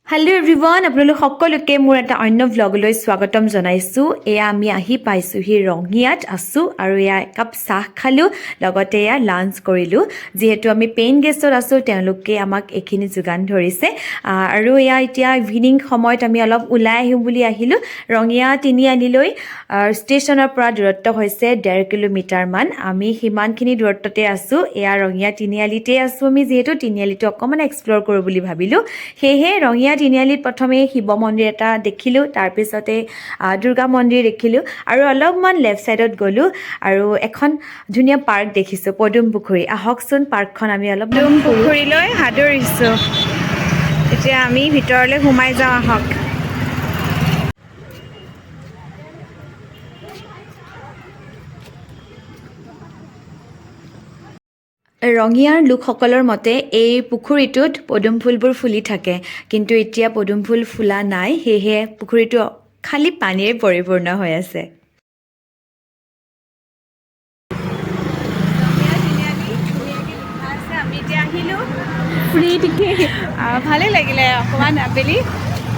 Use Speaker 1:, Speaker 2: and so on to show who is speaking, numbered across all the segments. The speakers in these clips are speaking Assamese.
Speaker 1: হেল্ল' এভৰিৱান, আপোনালোক সকলোকে মোৰ এটা অন্য ভ্লগলৈ স্বাগতম জনাইছোঁ। এয়া আমি আহি পাইছোঁহি ৰঙিয়াত আছোঁ আৰু এয়া একাপ চাহ খালোঁ, লগতে এয়া লাঞ্চ কৰিলোঁ। যিহেতু আমি পেইন গেষ্টত আছোঁ, তেওঁলোকে আমাক এইখিনি যোগান ধৰিছে। আৰু এয়া এতিয়া ইভিনিং সময়ত আমি অলপ ওলাই আহিম বুলি আহিলোঁ। ৰঙিয়া তিনিআলিলৈ ষ্টেচনৰ পৰা দূৰত্ব হৈছে 1.5 কিলোমিটাৰমান। আমি সিমানখিনি দূৰত্বতে আছোঁ। এয়া ৰঙিয়া তিনিআলিতে আছোঁ আমি, যিহেতু তিনিআলিটো অকণমান এক্সপ্ল'ৰ কৰোঁ বুলি ভাবিলোঁ। সেয়েহে ৰঙিয়া তিনিআলিত প্ৰথমে শিৱ মন্দিৰ এটা দেখিলোঁ, তাৰপিছতে দুৰ্গা মন্দিৰ দেখিলোঁ আৰু অলপমান লেফ্ট ছাইডত গ'লোঁ আৰু এখন ধুনীয়া পাৰ্ক দেখিছোঁ, পদুম পুখুৰী। আহকচোন পাৰ্কখন আমি অলপ পদুম পুখুৰীলৈ সাদৰিছোঁ। এতিয়া আমি ভিতৰলৈ সোমাই যাওঁ, আহক। ৰঙিয়াৰ লোকসকলৰ মতে এই পুখুৰীটোত পদুম ফুলবোৰ ফুলি থাকে, কিন্তু এতিয়া পদুম ফুল ফুলা নাই, সেয়েহে পুখুৰীটো খালী পানীৰে পৰিপূৰ্ণ হৈ আছে। আমি এতিয়া আহিলোঁ, ফ্ৰী টিকেট। ভালেই লাগিলে, অকণমান আবেলি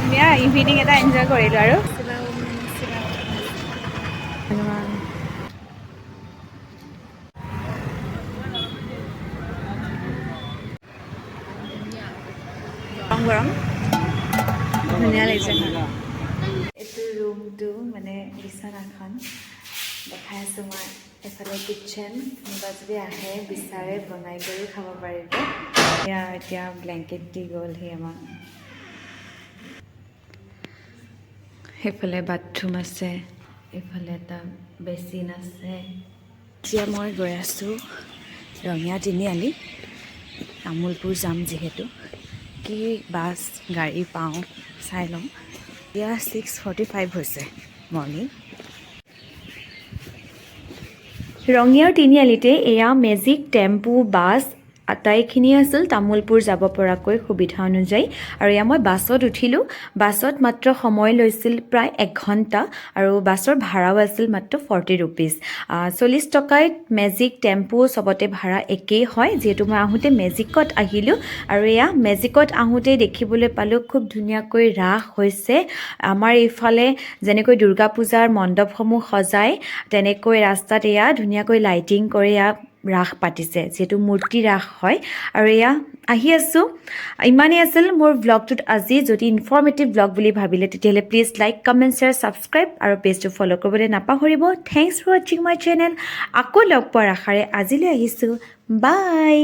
Speaker 1: ধুনীয়া ইভিনিং এটা এনজয় কৰিলোঁ আৰু গৰম ধুনীয়া লাগিছে। এইটো ৰুমটো মানে বিচনাখন দেখাই আছোঁ মই। এফালে কিটচেন, কোনোবা যদি আহে বিচাৰে বনাই কৰি খাব পাৰিব। এতিয়া ব্লেংকেট দি গ'লহি আমাক। সেইফালে বাথৰুম আছে, এইফালে এটা বেচিন আছে। এতিয়া মই গৈ আছোঁ ৰঙিয়া তিনিআলি, তামোলপুৰ যাম যিহেতু। কি বাছ গাড়ী পাওঁ চাই লওঁ। এতিয়া 6:45 হৈছে মৰ্ণিং। ৰঙিয়াৰ তিনিআলিতে এয়া মেজিক, টেম্পু, বাছ আটাইখিনি আছিল তামোলপুৰ যাব পৰাকৈ সুবিধা অনুযায়ী। আৰু এয়া মই বাছত উঠিলোঁ। বাছত মাত্ৰ সময় লৈছিল প্ৰায় 1 ঘণ্টা আৰু বাছৰ ভাড়াও আছিল মাত্ৰ 40 ৰুপিজ। 40 টকাত মেজিক, টেম্পু চবতে ভাড়া একেই হয়। যিহেতু মই আহোঁতে মেজিকত আহিলোঁ আৰু এয়া মেজিকত আহোঁতেই দেখিবলৈ পালোঁ খুব ধুনীয়াকৈ ৰাস হৈছে। আমাৰ এইফালে যেনেকৈ দুৰ্গা পূজাৰ মণ্ডপসমূহ সজায়, তেনেকৈ ৰাস্তাত এয়া ধুনীয়াকৈ লাইটিং কৰি এয়া ৰাস পাতিছে, যিহেতু মূৰ্তি ৰাস হয়। আৰু এয়া আহি আছোঁ। ইমানেই আছিল মোৰ ভ্লগটোত আজি। যদি ইনফৰ্মেটিভ ভ্লগ বুলি ভাবিলে তেতিয়াহ'লে please like, comment, share, subscribe আৰু পেজটো ফ'ল' কৰিবলৈ নাপাহৰিব। থেংকছ ফৰ ৱাচিং মাই চেনেল। আকৌ লগ পোৱাৰ আশাৰে আজিলৈ আহিছোঁ। বাই।